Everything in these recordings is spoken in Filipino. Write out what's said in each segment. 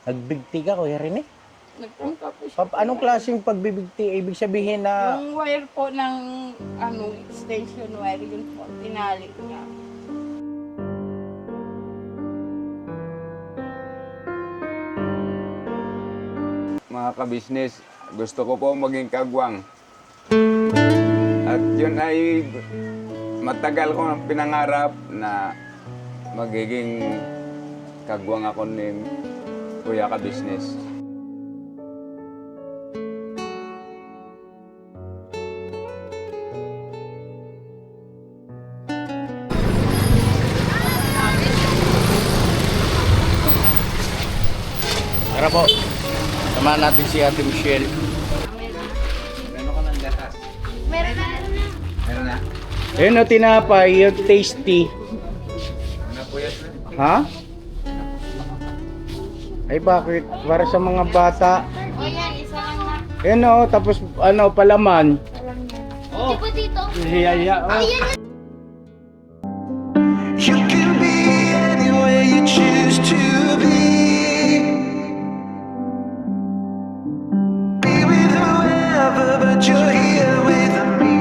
Nagbigti ka, Kuya Rene? Nagtangka po siya. Anong klaseng pagbibigti? Ibig sabihin na... Yung wire po ng extension wire, yun po, tinali niya. Mga kabisnes, gusto ko po maging kagwang. At yun ay matagal ko pinangarap na magiging kagwang ako ni Kuya Kabisnes. Tara po, samahan natin si Ate Michelle. Meron ka ng gatas? Meron na. Meron na? Ayun o, tinapay, yung tasty. Napuyat na? Ha? Ay bakit? Para sa mga bata. O yan, isa lang na. Ayun o, tapos ano, palaman. Di ba dito? Hiyaya. Oh. Ayan na. You can be anywhere you choose to be. Be with whoever, but you're here with me.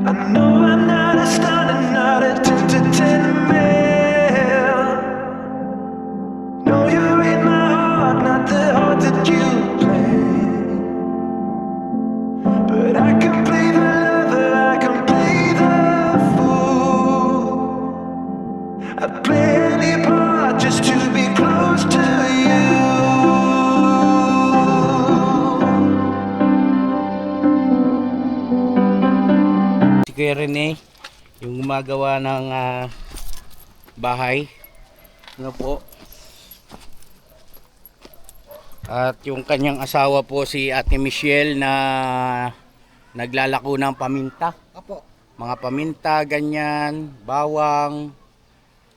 I know I'm not a star and not a 10 to 10 man. No, you're in my heart, not the heart that you play. But I can play the lover, I can play the fool. I'd play any part just to be close to you. Si Kuya Rene, yung gumagawa ng bahay. Ano po? At yung kanyang asawa po si Ate Michelle na naglalako ng paminta. Apo. Mga paminta, ganyan, bawang.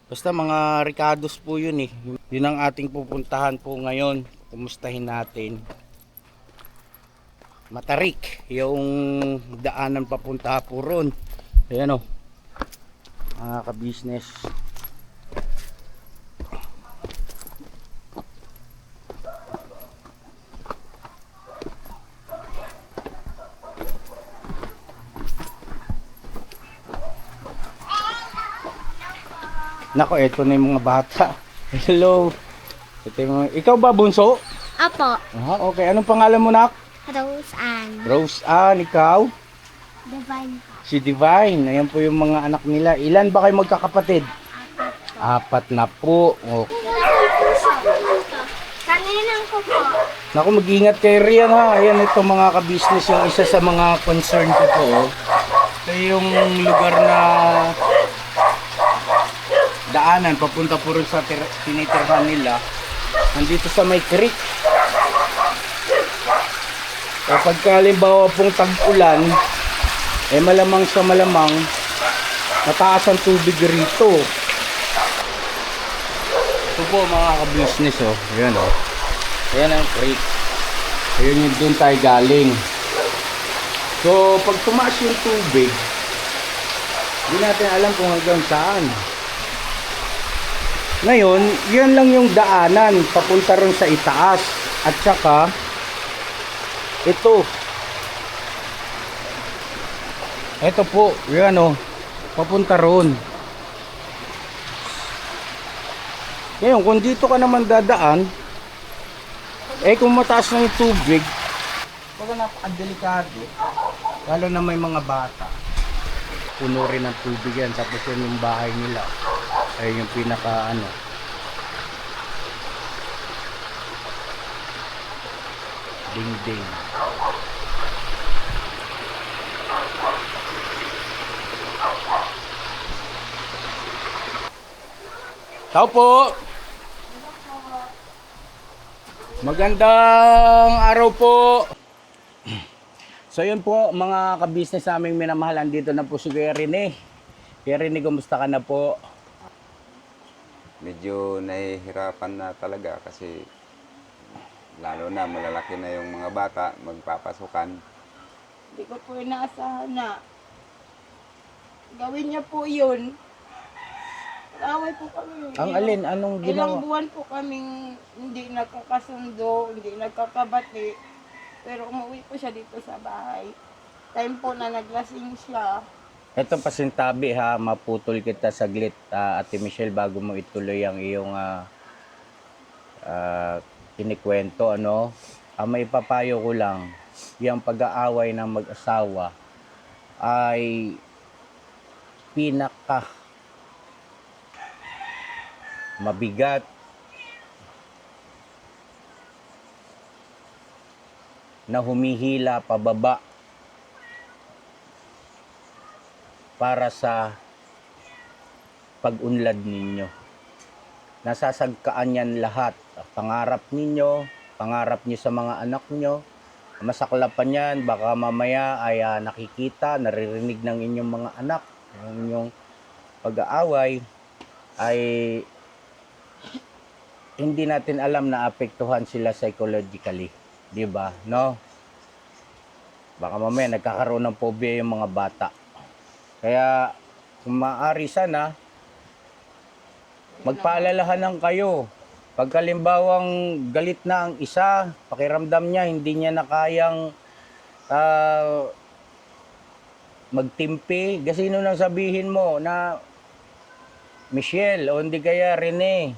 Basta mga ricados po yun eh. Yun ang ating pupuntahan po ngayon. Kumustahin natin. Matarik, yung daanan papunta po ron. Ayan o, mga ka-business. Nako, eto na yung mga bata. Hello. Ito yung, ikaw ba bunso? Apo. Ah, okay. Anong pangalan mo, nak? Rose Ann. Rose Ann, ikaw? Divine. Si Divine. Ayan po yung mga anak nila. Ilan ba kayo magkakapatid? Apat na po. Oh. Kaninang ko po. Naku, mag-ingat kay Rian ha. Ayan ito mga ka-business. Yung isa sa mga concern ko po. Oh. Ito yung lugar na daanan. Papunta po rin sa tinitirhan nila. Nandito sa may creek. Kapag halimbawa pong tag-ulan, eh malamang sa malamang mataas ang tubig rito. Ito po mga ka-business oh. Ayan oh. Ayan ang creek. Ayan yung doon tayo galing. So pag tumaas yung tubig, hindi natin alam kung hanggang saan. Ngayon, yan lang yung daanan papunta ron sa itaas. At saka ito po, yan o, papunta ron. Ngayon, kung dito ka naman dadaan, eh kung mataas na yung tubig, baka napakadelikado. Lalo na may mga bata. Puno rin ng tubig yan, tapos yan yung bahay nila. Ay yung pinaka ano. Ding-ding. Tao po. Magandang araw po. So yun po mga ka-business naming minamahalan, dito na po si Kuya Rene. Kuya Rene, kumusta ka na po? Medyo nahihirapan na talaga kasi lalo na malalaki na yung mga bata magpapasukan. Hindi ko po inaasahan na gawin niya po yun. Nag-away po kami. Ang alin, anong Ilang ginawa? buwan po kaming hindi nagkakasundo, hindi nagkakabati. Pero umuwi po siya dito sa bahay. Time po na naglasing siya. Ito pasintabi ha, maputol kita saglit, Ate Michelle, bago mo ituloy ang iyong kinikwento, ano? May papayo ko lang, yung pag-aaway ng mag-asawa ay pinaka mabigat na humihila pababa para sa pag-unlad ninyo. Nasasagkaan yan lahat. Pangarap ninyo, pangarap nyo sa mga anak nyo. Masaklapan yan, baka mamaya ay nakikita, naririnig ng inyong mga anak, ng inyong pag-aaway, ay hindi natin alam na apektuhan sila psychologically. Di ba? No? Baka mamaya nagkakaroon ng phobia yung mga bata. Kaya, kung maaari sana, magpaalalahanan kayo. Pagkalimbawang galit na ang isa, pakiramdam niya, hindi niya na kayang magtimpi. Kasi nung sabihin mo na, Michelle, o hindi kaya Rene,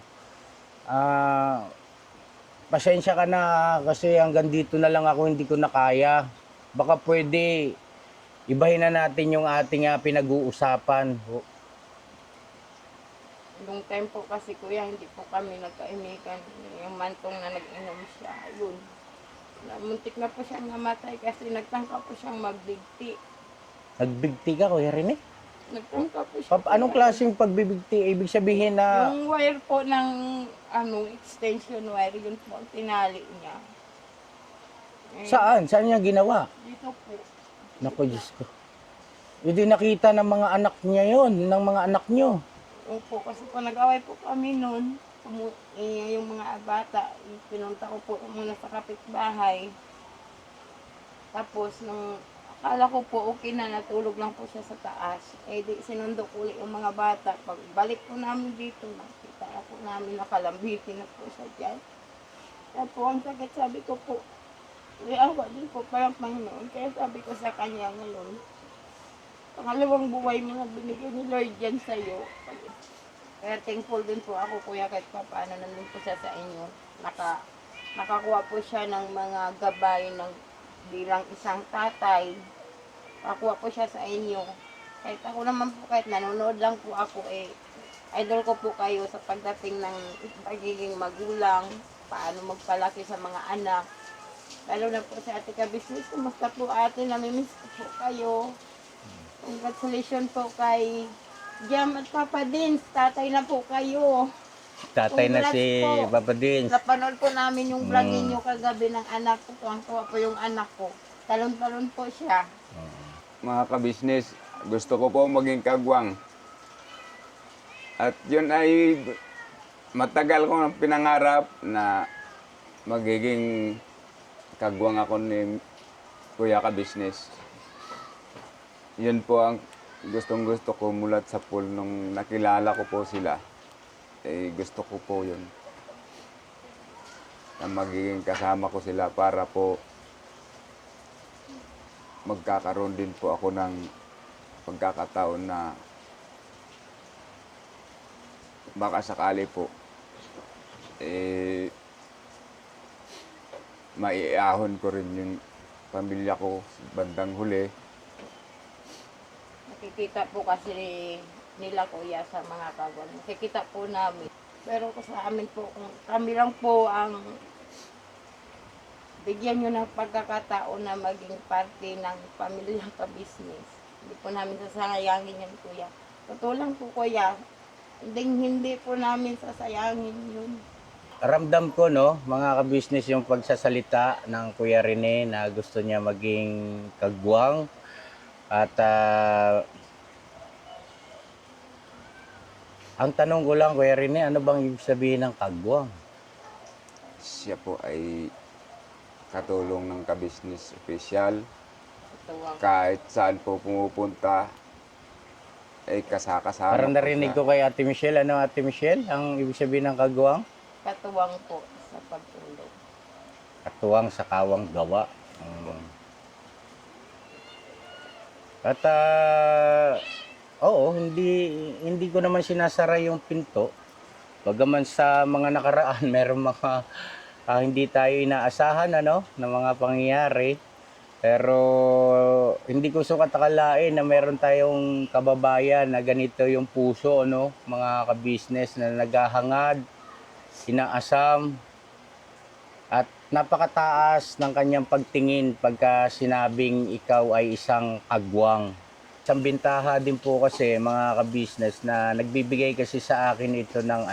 pasensya ka na kasi hanggang dito na lang ako, hindi ko na kaya. Baka pwede, ibahin na natin yung ating pinag-uusapan. Nung time po kasi kuya, hindi po kami nagkaimikan. Yung mantong na nag-inom siya, yun. Muntik na po siyang namatay kasi nagtangka po siyang magbigti. Nagbigti ka, Kuya Rene? Nagtangka po siya. Anong klaseng pagbibigti? Ibig sabihin na... Yung wire po ng extension wire, yun po, tinali niya. Saan? Saan niya ginawa? Dito po. Naku, Diyos ko. Hindi nakita ng mga anak niya yon, ng mga anak niyo. Opo, kasi po nag-away po kami noon. Yung mga bata, pinunta ko po muna sa kapitbahay. Tapos, nung akala ko po okay na, natulog lang po siya sa taas. Eh, di, sinundo ko ulit yung mga bata. Pagbalik po namin dito, nakita na po namin nakalambitin na po siya dyan. Kaya po, ang sakit, sabi ko po, awa din po parang Panginoon. Kaya sabi ko sa kanya ngayon, pangalawang buhay mo na binigay ni Lord dyan sa'yo. Kaya thankful din po ako, kuya, kahit pa paano nandun po siya sa inyo. Nakakuha po siya ng mga gabay ng bilang isang tatay. Nakakuha po siya sa inyo. Kahit ako naman po, kahit nanonood lang po ako, idol ko po kayo sa pagdating ng pagiging magulang, paano magpalaki sa mga anak. Lalo na po sa ate ka-business, kumusta po ate, namimiss ko po kayo. Congratulations po kay Jam at Papa Dins, tatay na po kayo. Tatay na Congrats si po. Papa Dins. Napanood po namin yung vlog ninyo kagabi ng anak ko. Tuwang-tuwa po yung anak ko. Talon-talon po siya. Mga kabisnes, gusto ko po maging kagwang. At yun ay matagal ko nang pinangarap na magiging kagwang ako ni Kuya Kabisnes. Yun po ang gustong-gusto ko mulat sa pool nung nakilala ko po sila. Gusto ko po yun. Na magiging kasama ko sila para po magkakaroon din po ako ng pagkakataon na baka sakali po maiahon ko rin yung pamilya ko bandang huli. Nakikita po kasi nila kuya sa mga kagwang. Nakikita po namin. Pero sa amin po, kung kami lang po ang bigyan nyo ng pagkakataon na maging parte ng pamilyang ka-business. Hindi po namin sasayangin yan, kuya. Totoo lang po, kuya. Hindi po namin sasayangin yun. Ramdam ko, no, mga ka-business, yung pagsasalita ng Kuya Rene na gusto niya maging kagwang. At ang tanong ko lang, Kuya Rene, ano bang ibig sabihin ng kagwang? Siya po ay katulong ng ka-business official. Tuwang. Kahit saan po pumupunta, ay kasakasama. Parang narinig ko kay Ate Michelle. Ano Ate Michelle? Ang ibig sabihin ng kagwang? Katuwang po sa pagtulog. Katuwang sa kawang gawa. At oo, hindi ko naman sinasara yung pinto. Bagaman sa mga nakaraan, meron mga hindi tayo inaasahan ano, na mga pangyayari. Pero hindi ko sukat akalain na meron tayong kababayan na ganito yung puso, no? Mga ka-business na naghahangad, inaasam, at napakataas ng kanyang pagtingin pagka sinabing ikaw ay isang kagwang. Isang bintaha din po kasi mga ka-business na nagbibigay kasi sa akin ito ng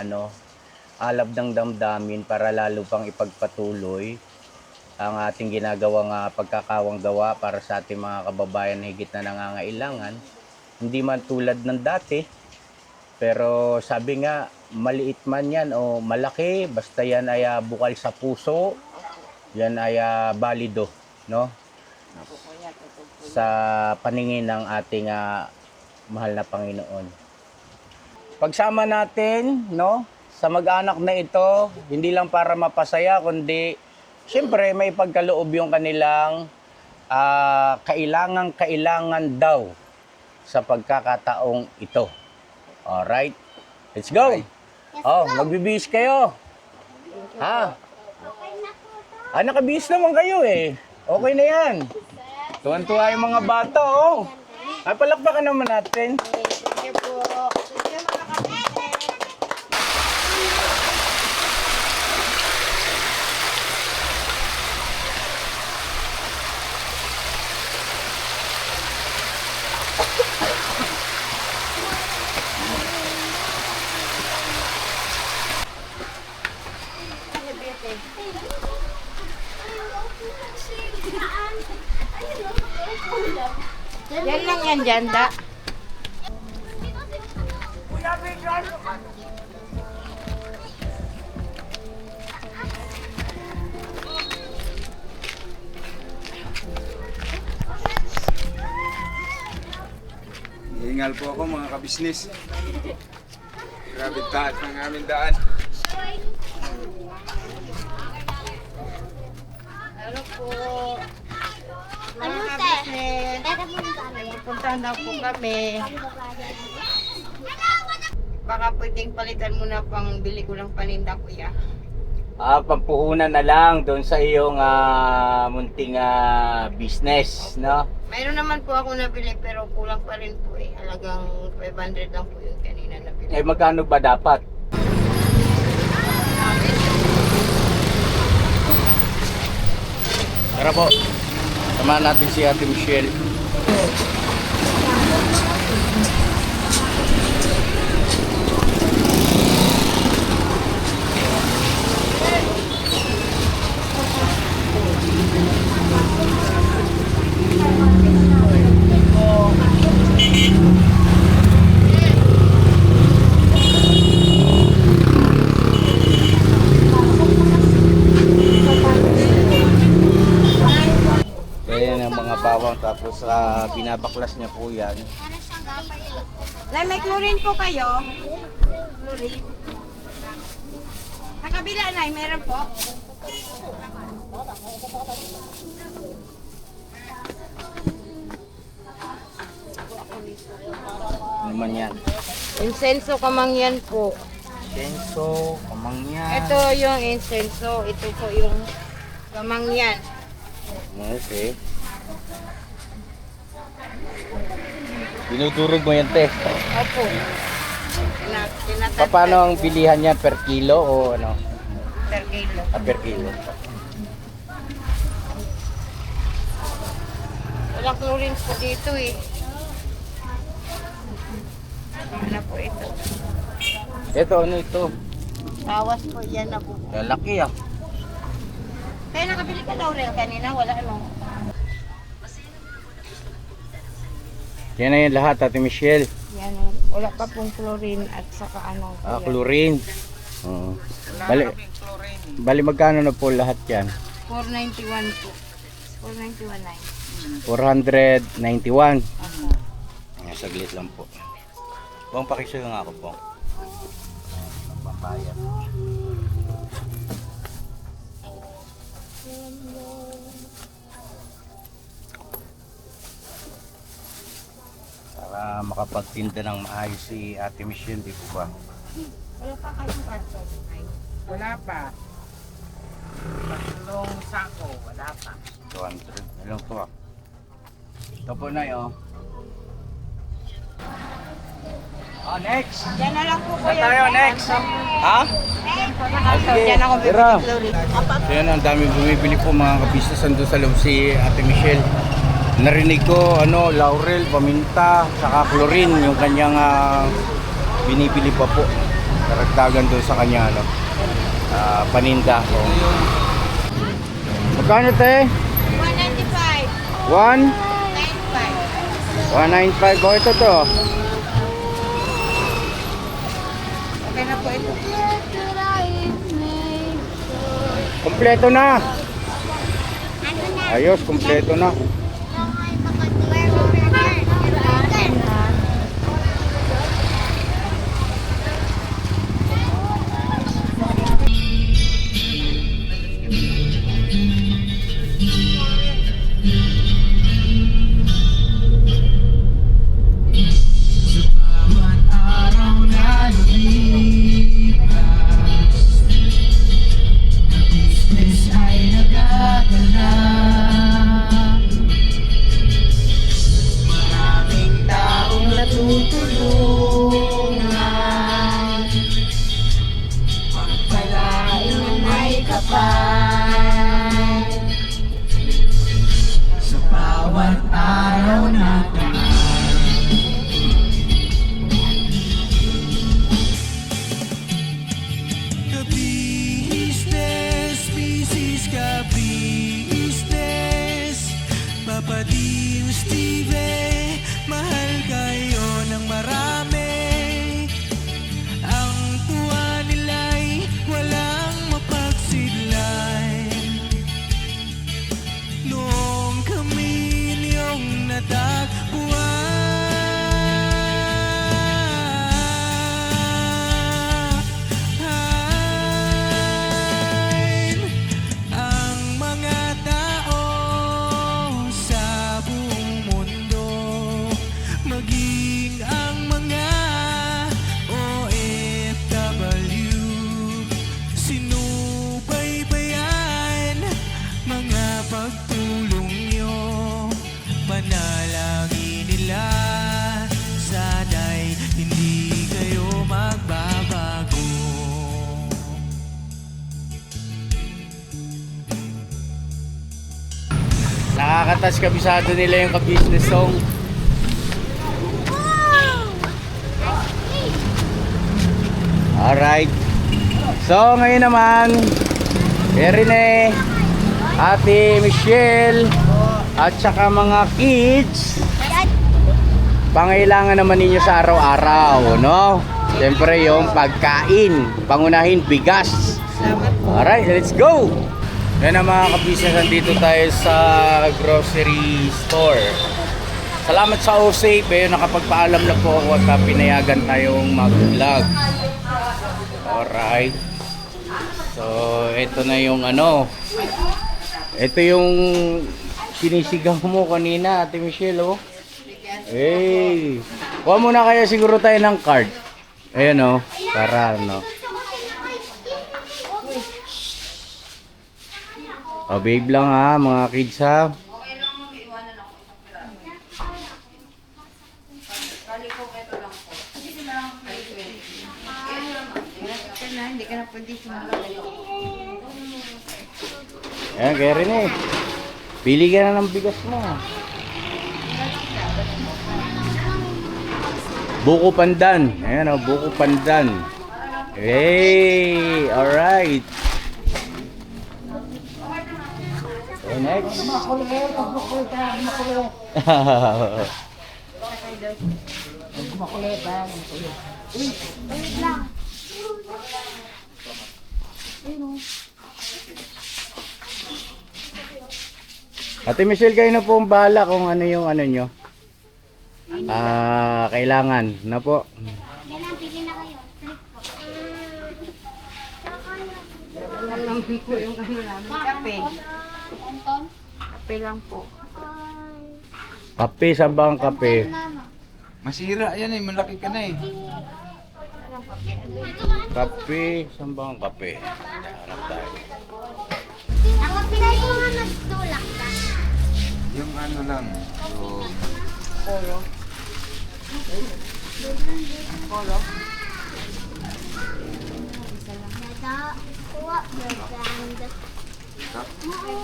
alab ng damdamin para lalo pang ipagpatuloy ang ating ginagawang pagkakawang gawa para sa ating mga kababayan na higit na nangangailangan. Hindi man tulad ng dati, pero sabi nga, maliit man yan o malaki, basta yan ay bukal sa puso, yan ay balido, no? Sa paningin ng ating mahal na Panginoon. Pagsama natin, no, sa mag-anak na ito, hindi lang para mapasaya, kundi siyempre may pagkaloob yung kanilang kailangan daw sa pagkakataong ito. Alright? Let's go! Oh, magbibihis kayo. Ha? Nakabihis naman kayo eh. Okay na yan. Tuwan-tuwa yung mga bata, oh. Ay, palakpakan naman natin. Thank you po. Thank you mga kapatid. Yan lang yan, Janda. Hingal po ako mga kabisnes. Grabe taas ng aming daan. Ano po? Ano, Mga te? business. Tara mo na ano yan? Puntahan daw po kami. Baka pwedeng palitan mo na pang bili ko ng paninda, kuya. Pampuhunan na lang doon sa iyong munting business, no? Mayroon naman po ako nabili pero kulang pa rin po eh. Halagang 500 lang po yung kanina nabili. Eh, magkano ba dapat? Tara po. Samahan natin si Ate Michelle. Ayan ang mga bawang tapos binabaklas niya po yan. Nay, may chlorine po kayo? Chlorine. Sa kabila, Nay, meron po? Ano naman yan? Insenso kamangyan po. Senso, kamangyan. Ito yung insenso. Ito po yung kamangyan. Okay. Dinudurog mo yan, te. Opo. Tinatagtag Paano ang bilihan niya per kilo o ano? per kilo. Per kilo. Walang chlorine po dito eh. Ano po ito? Ito, ano ito? Tawas po yan na po. Lalaki ah. Kaya nakabili ka Laurel kanina, wala ano. Yan na yan lahat, Ate Michelle. Yan, wala pa pong chlorine at saka ano. yan. Chlorine. Oo. Bali magkano na po lahat yan? 491 po. 491 na. 491. Ako. Ayan, saglit lang po. Bang pakisuyo nga ako po. Papaya. Para makapagtinda ng maayos si Ate Michelle, di po ba? Wala pa kayong karton. Wala pa. Tatlong sako, wala pa. 200 na lang to ah. Ito po na yun. Oh, next! Diyan na lang po Saan kuya. tayo next? Ha? Sige, Diyan ako tira. bibili. So yan, ang dami bumibili po mga kabisnes. Andun sa loob si Ate Michelle. Narinig ko, laurel, paminta, saka chlorine, yung kanyang binibili pa po. Karagdagan doon sa kanya, paninda. So, magkano te? 195. 1? 95. 195. Oh, ito to. Okay na po ito. Kompleto na. Ayos, kompleto na. Business, business ka business. Papading Steve, mahal kayo ng marami. Ang tuwa nila'y walang mapagsidlay. Noong kami niyong natagpuan. Ang mga tao sa buong mundo, maging ang mga OFW, sinubaybayan mga pagtulong nyo, panalangin nila, sana'y hindi kayo magbabago. Nakakatas kabisado nila yung ka-business song. Alright. So ngayon naman, Rene, Ate Michelle, at saka mga kids, pangailangan naman ninyo sa araw-araw, no? Siyempre yung pagkain, pangunahin bigas. Alright, let's go! Yan ang mga kabisnes, nandito tayo sa grocery store. Salamat sa OSAFE, nakapagpaalam na po ako at pinayagan tayong mag-vlog. Alright. So, ito na yung ito yung sinisigaw mo kanina, Ate Michelle, oh. Hey! Kuha muna kaya siguro tayo ng card. Ayan, oh. Para, Oh, babe lang ha, mga kids ha. Hindi ka na pwede sumunod. Ayan, kaya rin eh. Pili ka na ng bigas mo. Buko pandan. Ayan, oh, buko pandan. Hey! Alright. Okay, next. Ate Michelle, kayo na po ang bahala kung ano yung nyo. Kailangan na po. Lang naman po yung ano namin. Kape. Anton? Kape lang po. Kape, saan ba ang kape? Masira yan eh, malaki ka na eh. Kape, saan ba ang kape? Hanap tayo. Ako pinay ko nga nagtulak ka. Yung ano lang, yung Polo. Polo. Nada, kuha, brand.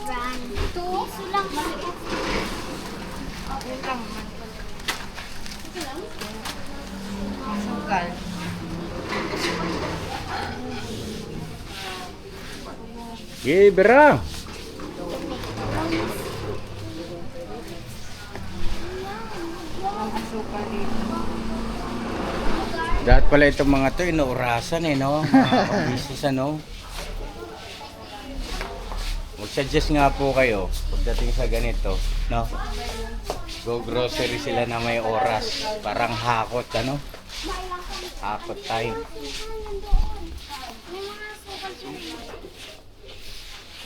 Brand. Tuso lang. Yun lang. Masukal. Sige, Bira. Ang asukal dito. Dapat pala itong mga to, inuurasan eh, no? Mga business, ano? Mag-suggest nga po kayo pagdating sa ganito, no? Go grocery sila na may oras. Parang hakot, ano? Hakot tayo.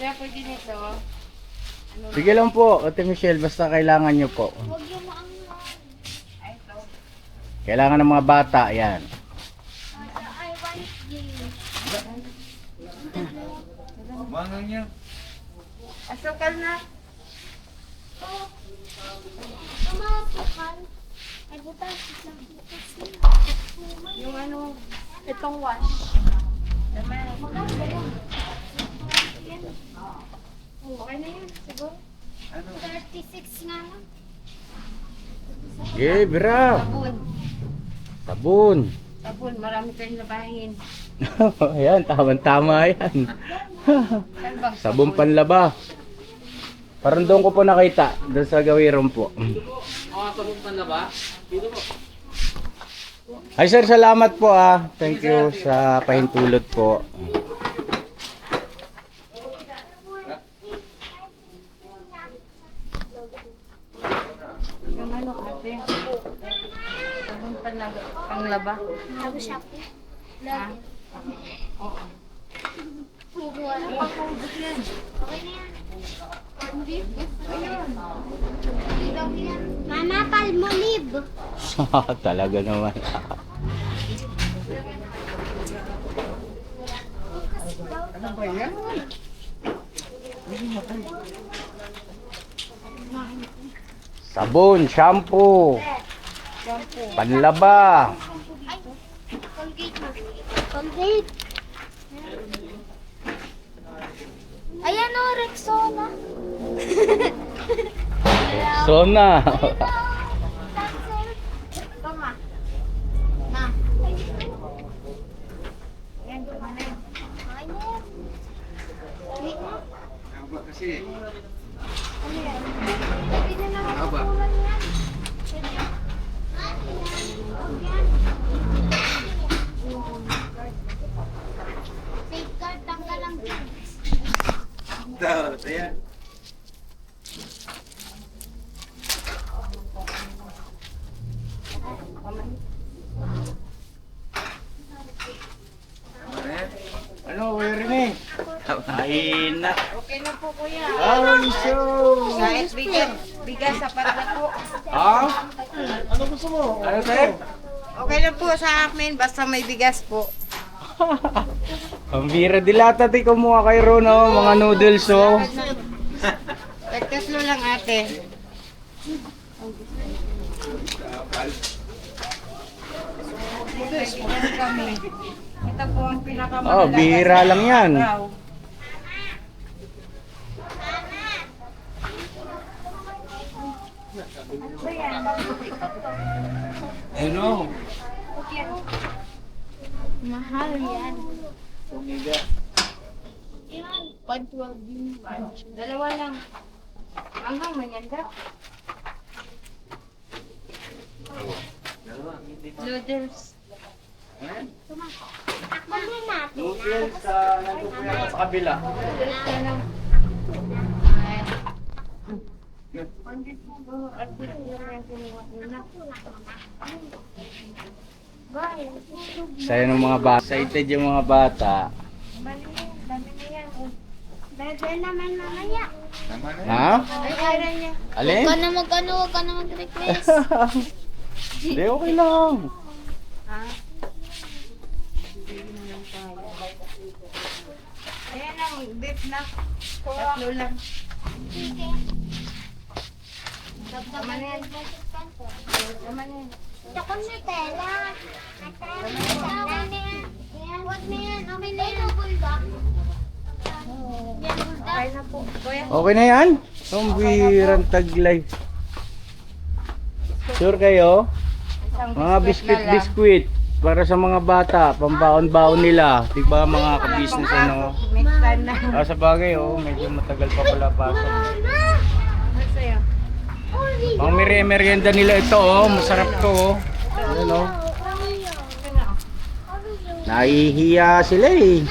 Kaya pwede nito. Sige lang po, Ate Michelle, basta kailangan nyo po. Huwag yung maangwa. Ay, ito. Kailangan ng mga bata, yan. I want you. mangang niya. Asukal na. Tumasukal. Ay, butas. Yung ano, itong wash. Okay na yun, siguro. 36 nga lang. Sige, Bira. Sabon. Sabon. Sabon, marami kayong labahin. Ayan, tama-tama yan. Saan bang Sabon panlaba. Parang doon ko po nakita, doon sa gawiron po. Sabon panlaba? Dito po. Ay sir, salamat po ah. Thank you sa pahintulot po. Yung ano, ate. Sabon panglaba. Tapos siya po. Ha? Oo. Puguan. Okay na yan. Mama, palmolive. Talaga naman. Ano ba yan? Sabon, shampoo, panlaba. Colgate mo. Colgate. Ayan o, Rexona. Sona. Tama. Ma. Yan, tama na yun. Okay na yan. Wait na. Haba kasi. Ano yan? Pwede na naman Haba. kukulan yan. Pwede. Huwag yan. Safeguard, tanggal ang din. Ayan. Ano, Rene? Mahina. Okay na po, kuya. Ay, so. Kahit bigas sapat na po. Ha? Ano sir? Okay na po sa amin, basta may bigas po. Ang bira dilata di kumuha kay Rono, mga noodles oh. Tatlo lang ate. Kami. Ito po ang pinakamalakas. Oh, bihira lang yan. Araw. Ano? Mahal yan. Dalawa lang. Hanggang manyanda. Noodles. Takpan na natin. Noodles sa nandun po yan sa kabila. Noodles na lang. Bye. Saya ng mga bata. Excited yung mga bata. Dami na yan. Pwede naman mamaya. Ha? Ay, kaya niya. Alin? Huwag ka na mag-request. Hindi, okay lang. Ha? Ayan ang beef na. Tatlo lang. Sige. Tama na yan. Tama na yan. Ito ko Nutella. Huwag na yan. Huwag na yan. Okay na yan. Bulldog. Yan, bulldog. Okay na po. Kuya. Okay na yan? Ang birang taglay. Sure kayo? Isang Mga biscuit na lang. biscuit para sa mga bata, pambaon-baon nila. Diba mga ka-business ano? Next time na. Sa bagay medyo matagal pa pala pasok. Ano sa'yo? Pang merienda nila ito masarap to Ano? Nahihiya sila eh.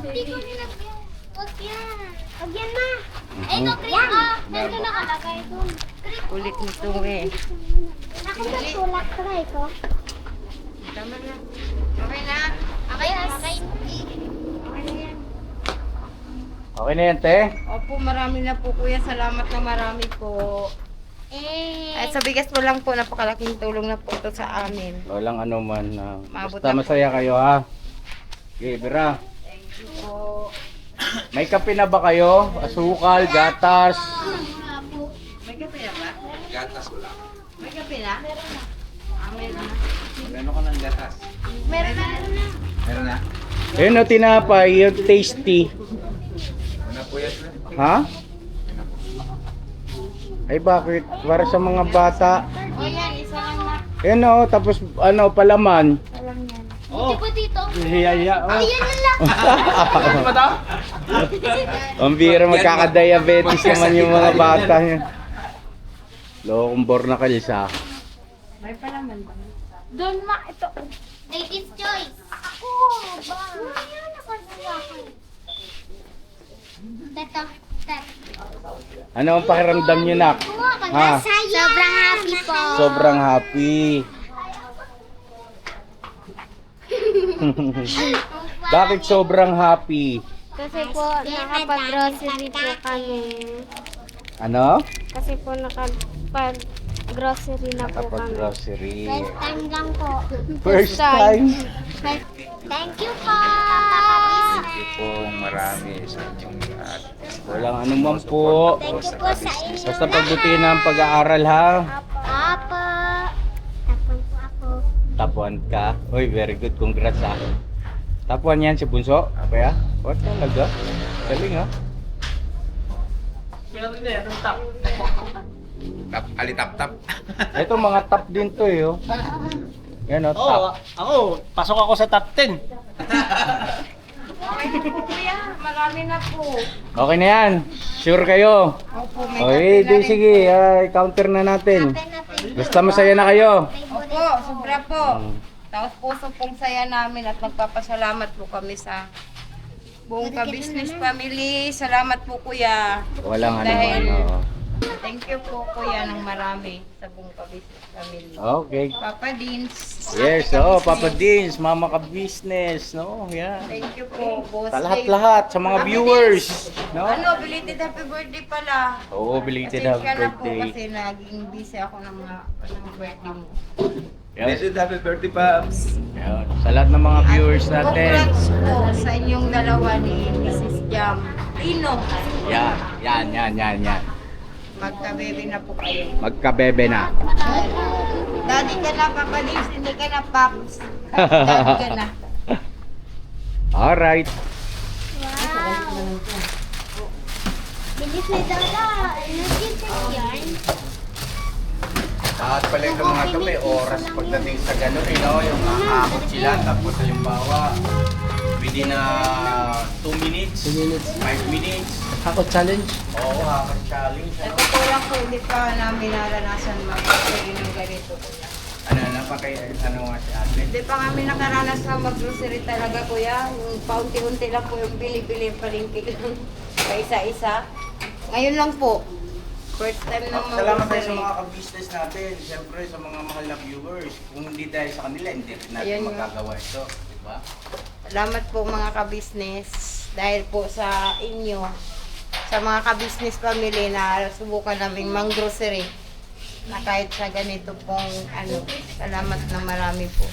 Hindi ko nilagyan. Huwag yan. Huwag yan na. Ito, cream. Nandun nakalagay doon. Ulit nito eh. Ako ba tulak try ko? Tama na. Okay na. Okay na. Okay. Okay na yan. Okay na yan, te? Opo, marami na po kuya. Salamat na marami po. At sa bigas mo lang po, napakalaking tulong na po ito sa amin. Walang ano man. Maabot Basta na po. masaya kayo ha. Okay, Bira. Thank you po. May kape na ba kayo? Asukal, gatas. May kape na ba? Gatas wala. May kape na? Meron na. Meron na. Ano ka ng gatas? Meron na. Meron na. Ayun o, tinapay. Yung tasty. Ano po yan? Ha? Ay bakit? Para sa mga bata. O yan, isa lang na. Ayun o, tapos ano, palaman. Alam yan. Hindi ba dito? Hiya-hiya. Ayan na lang. Ang bira magkakadiabetes naman yung mga bata niya. Lokong bornakal sa. May palaman ba? Doon ma, ito. Lady's choice. Ako ba? Ayan, nakasuwakan. Teto. Ano ang pakiramdam niyo, nak? Ha? Sobrang happy po. Sobrang happy. Bakit sobrang happy? Kasi po, nakapag-grocery po kami. Ano? Kasi po, nakapag-grocery na po Kapag kami. grocery. First time lang po. First time. Thank you po. Thank you pong marami sa inyong lahat. Walang anuman po. Thank you po sa inyo. Basta pagbutihin ang pag-aaral ha. Apa. Tapon po ako. Tapuan ka. Uy, very good. Congrats ha. Tapuan yan si Bunso. Kaya? What talaga? Galing ha. Tap, alitap-tap. Ito mga top din to eh. Oh. Yan o, top. Ako, pasok ako sa top 10. Okay na po kuya. Marami na po. Okay na yan. Sure kayo. Opo, may Okay, kape na di rin. sige. Counter na natin. Natin. Basta masaya na kayo. Opo, sobra po. Tapos puso pong saya namin at magpapasalamat po kami sa buong ka-business family. Salamat po kuya. Walang ano Dahil- ano. Thank you po kuya ng marami sa buong ka-business family. Okay. Papa Dins. Yes, oh, Papa Dins, Mama Ka Business, no? Yan. Thank you po, boss. Sa lahat-lahat, sa mga Happy viewers, no? Ano, belated happy birthday pala. Oo, belated Pasensya happy na po birthday. kasi naging busy ako ng mga birthday mo. Yan. Happy birthday, Pops. Yan. Sa lahat ng mga viewers At natin. Congrats po sa inyong dalawa ni Mrs. Jam. Tino. Yan. Magka-baby na po kayo. Magkabebe na. Daddy ka na, Papa Dins, hindi ka na, Paps. Daddy ka na. Alright. Wow. Bilis na dala. Nag-check yan. Lahat pala ito mga ito, may oras pagdating sa gano'n, no? Yung makakakot sila, tapos yung bawa. Within 2 minutes, 5 minutes. Ako challenge. Oo, hakot challenge. Sa totoo lang po, hindi pa namin naranasan mag-grocery ng ganito. Kuya. Ano nga si ate? Hindi pa kami nakaranas na mag-grocery talaga, kuya. Yung paunti-unti lang po yung bili-bili palingkik lang. Isa-isa. Ngayon lang po. First time na Salamat tayo sa mag-grocery. mga ka-business natin. Siyempre sa mga mahal na viewers. Kung hindi dahil sa kanila, hindi rin natin Ayan yun. magagawa ito. Diba? Salamat po mga ka-business. Dahil po sa inyo, sa mga ka-business family na subukan namin mang-grocery na kahit sa ganito pong salamat na marami po.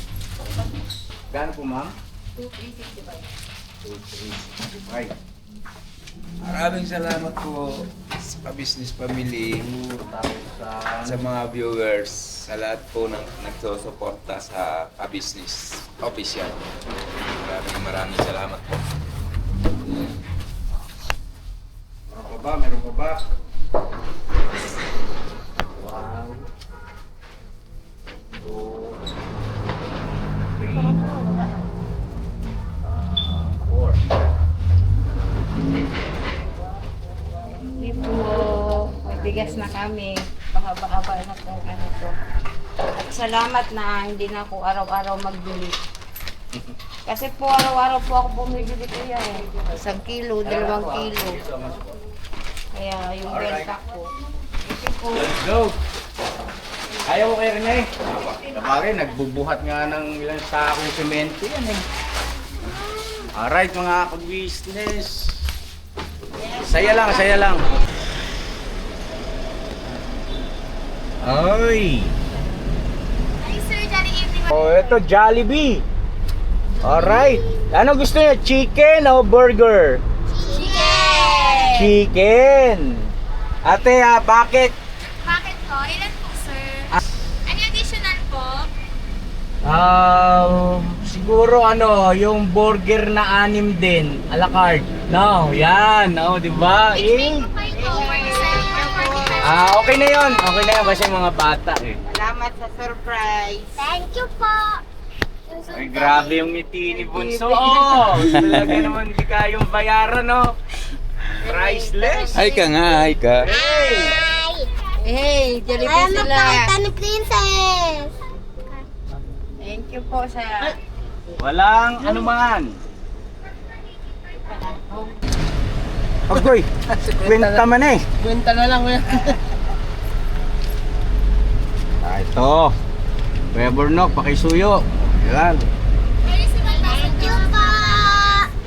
Gaano po, ma'am? 2,365. 2,365. Maraming salamat po sa business family, 2,000. sa mga viewers, sa lahat po ng nagsusuporta sa ka-business official. Maraming salamat po. Meron pa ba? 1, 2, 3, 4. Hindi po, may bigas na kami. Mahaba-haba na pong to. At salamat na hindi na ako araw-araw magbili. Kasi po araw-araw po ako bumibili kuya eh. 1 kilo, 2 kilo. Kaya yung benta ko. Ito po. Let's go! Ayaw ko kay Rene. Sabagay, nagbubuhat nga ng ilang sakong semento yan eh. Alright mga ka-business. Saya lang, saya lang. Ay! Ay, sir, jolly evening. Oh, ito Jollibee. Alright. Ano gusto niya? Chicken o burger? Chicken! Chicken. Ate, bakit? Bakit po? Ilan po, sir? Ano yung additional po? Siguro yung burger na 6 din, a la carte. No, yan. Oh, di ba? Explain ko kayo po. Okay na 'yon. Okay na 'yon kasi mga bata eh. Salamat sa surprise. Thank you po. Ay, grabe yung ngiti ni Bunso. Oh, talaga naman di kayong bayaran, no? Priceless. Hi ka nga, hi ka. Hey! Hey, Jollibee Ayan, sila. magpakita ni Princess. Thank you po sa... Walang anuman. Agoy, kwenta man eh. Kwenta na lang kuya. Ito. Kuya Burnok, pakisuyo. Yan. Thank you po.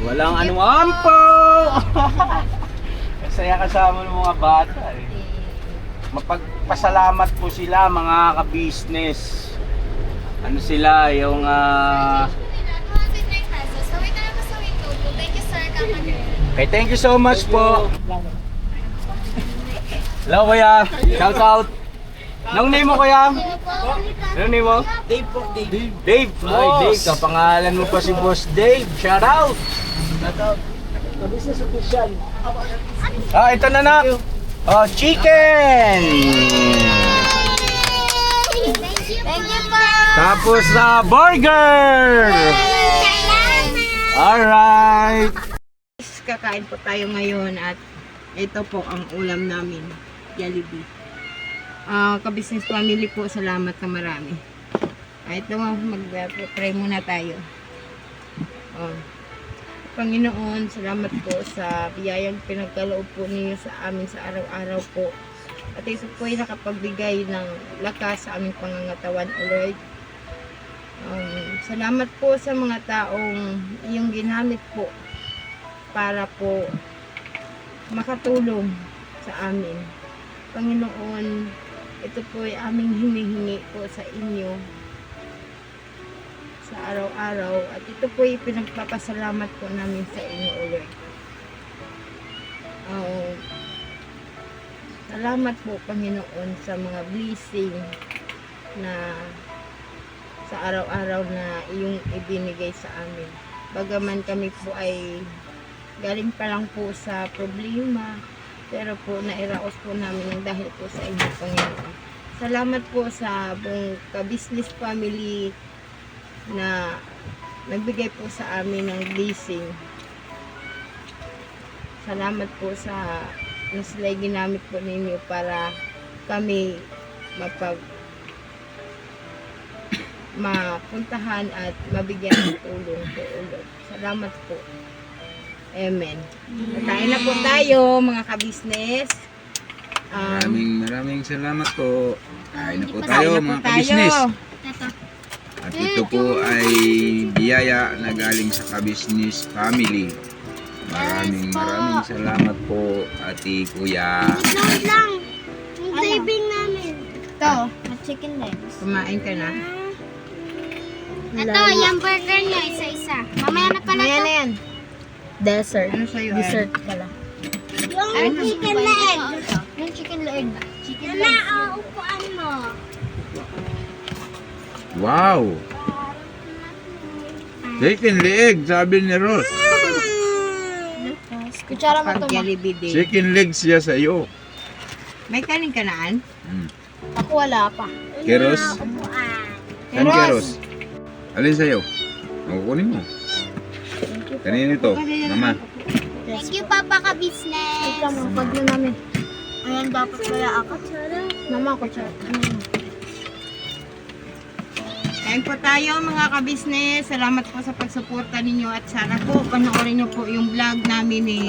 Walang anuman po. Saya kasama ng mga bata eh. Mapagpasalamat po sila mga ka-business. Ano sila, yung okay, thank you so much po. Hello kuya, shout out. Anong name mo kuya? Anong name mo? Dave po, Dave. Dave. Ay, Dave, kapangalan mo pa si Boss Dave. Shout out. Business official. Ito na na. Oh, chicken. Thank you po. Tapos burger. Alright. Kakain po tayo ngayon at ito po ang ulam namin, Jollibee. Ka-business family po, salamat na marami. Ito mag-pray muna tayo. Panginoon, salamat po sa biyayang pinagkaloob po ninyo sa amin sa araw-araw po. At ito po ay nakapagbigay ng lakas sa aming pangangatawan, O Lord. Salamat po sa mga taong iyong ginamit po para po makatulong sa amin. Panginoon, ito po ay aming hinihingi po sa inyo sa araw-araw at ito po ay pinagpapasalamat po namin sa inyo, O Lord. Salamat po, Panginoon, sa mga blessing na sa araw-araw na iyong ibinigay sa amin. Bagaman kami po ay galing pa lang po sa problema, pero po nairaos po namin ng dahil po sa inyo, Panginoon. Salamat po sa buong ka-business family na nagbigay po sa amin ng blessing. Salamat po sa nasilay ginamit po ninyo para kami mapuntahan at mabigyan ng tulong po ulit. Salamat po. Amen. Kain na po tayo mga ka-business. Maraming salamat po. Kain na po Kain tayo na po mga tayo. ka-business. At ito po ay biyaya na galing sa ka-business family. Maraming salamat po, Ate Kuya. Load lang. Yung saving namin. Ito, Chicken legs. kumain ka na. Ito, yung burger niya, isa-isa. Mamaya na pala Ayan to. na yan. Dessert. Ano sa'yo? Dessert pala. Yung chicken leg. Yung chicken leg. Yan na, upuan mo. Wow! Chicken leg, sabi ni Ros. Kutsara mo Pag to, ma. Jollibee din. Chicken leg siya sa iyo. May kanin ka naan? Ako wala pa. Keros? Upuan. Saan Keros? Alin sa'yo? Kukunin mo. Kanina ito, Mama. Thank you, Papa Ka-Business. Ito mo, pag na namin. Ayan, dapat kaya ako. Mama, kutsara. Kain po tayo mga ka-business. Salamat po sa pagsuporta ninyo at sana po panoorin nyo po yung vlog namin ni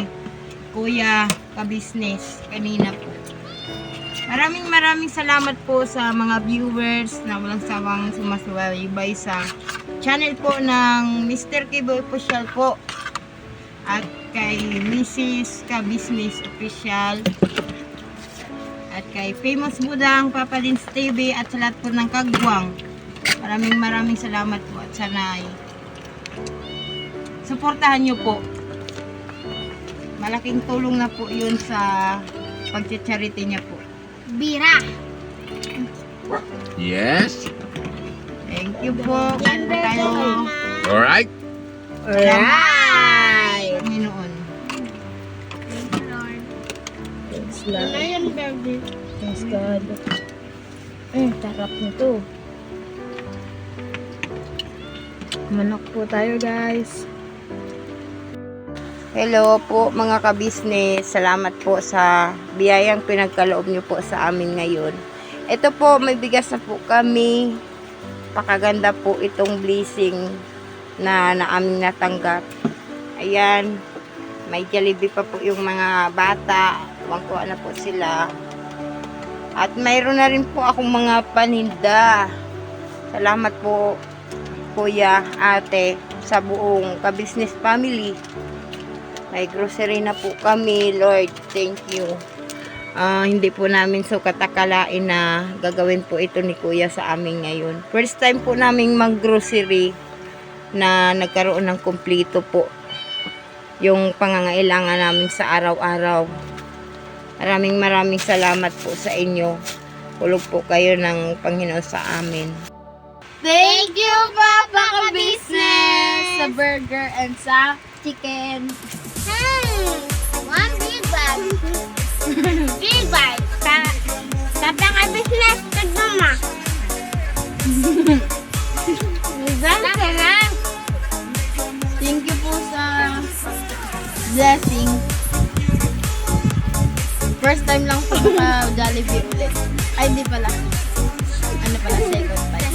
Kuya ka-business kanina po. Maraming salamat po sa mga viewers na walang sawang sumasubaybay sa channel po ng Mr. Kibo Official po at kay Mrs. Ka-Business Official at kay Famous Budang, Papa Lins TV at sa lahat po ng kagwang. Maraming salamat po at sana ay suportahan nyo po. Malaking tulong na po yun sa pag-charity niya po. Bira. Yes. Thank you po. Kain po tayo. Alright. Alright! Panginoon. Thanks, Lord. Thanks, God. Tarap nito. Manok po tayo, guys. Hello po mga ka-business. Salamat po sa biyayang pinagkaloob niyo po sa amin ngayon. Ito po, may bigas na po kami. Pakaganda po itong blessing na aming natanggap. Ayan. May Jollibee pa po yung mga bata. Wangkuha na po sila. At mayroon na rin po akong mga paninda. Salamat po Kuya, Ate, sa buong ka-business family. May grocery na po kami, Lord. Thank you. Hindi po namin sukat akalain na gagawin po ito ni Kuya sa amin ngayon. First time po namin mag-grocery na nagkaroon ng kumpleto po yung pangangailangan namin sa araw-araw. Maraming salamat po sa inyo. Hulog po kayo ng Panginoon sa amin. Thank you, Papa Ka-Business. Sa burger and sa chicken. One big bag. Big bag. Papa Ka-Business, tagmama. Thank you po sa blessing. First time lang po Jollibee ulit. Ay, hindi pala. Ano pala, second time.